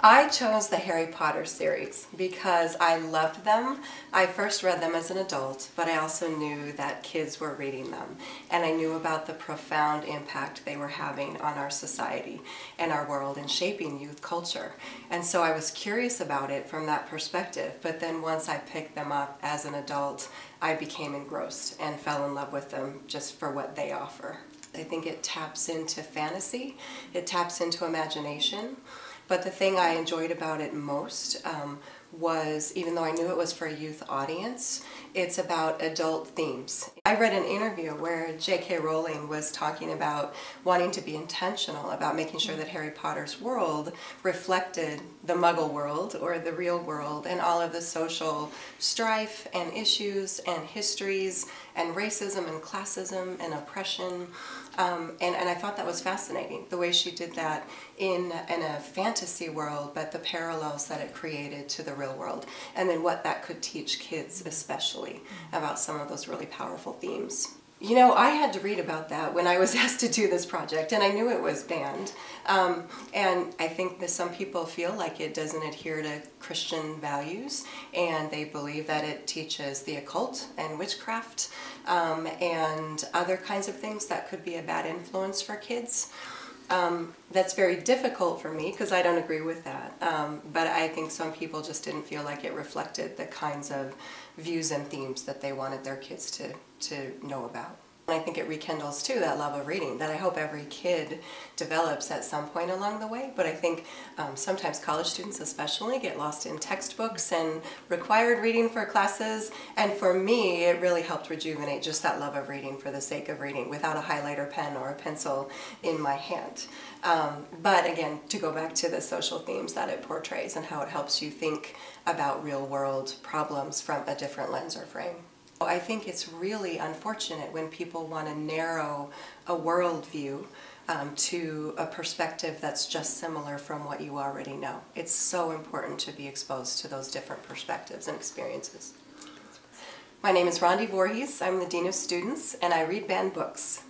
I chose the Harry Potter series because I loved them. I first read them as an adult, but I also knew that kids were reading them. And I knew about the profound impact they were having on our society and our world and shaping youth culture. And so I was curious about it from that perspective. But then once I picked them up as an adult, I became engrossed and fell in love with them just for what they offer. I think it taps into fantasy, it taps into imagination. But the thing I enjoyed about it most was, even though I knew it was for a youth audience, it's about adult themes. I read an interview where J.K. Rowling was talking about wanting to be intentional about making sure that Harry Potter's world reflected the Muggle world or the real world and all of the social strife and issues and histories and racism and classism and oppression. And I thought that was fascinating, the way she did that in a fantasy world, but the parallels that it created to the real world, and then what that could teach kids especially about some of those really powerful themes. You know, I had to read about that when I was asked to do this project, and I knew it was banned. And I think that some people feel like it doesn't adhere to Christian values, and they believe that it teaches the occult and witchcraft and other kinds of things that could be a bad influence for kids. That's very difficult for me because I don't agree with that. But I think some people just didn't feel like it reflected the kinds of views and themes that they wanted their kids to know about. And I think it rekindles too that love of reading that I hope every kid develops at some point along the way. But I think sometimes college students especially get lost in textbooks and required reading for classes. And for me, it really helped rejuvenate just that love of reading for the sake of reading without a highlighter pen or a pencil in my hand. But again, to go back to the social themes that it portrays and how it helps you think about real world problems from a different lens or frame. I think it's really unfortunate when people want to narrow a worldview to a perspective that's just similar from what you already know. It's so important to be exposed to those different perspectives and experiences. My name is Rhonda Voorhees. I'm the Dean of Students, and I read banned books.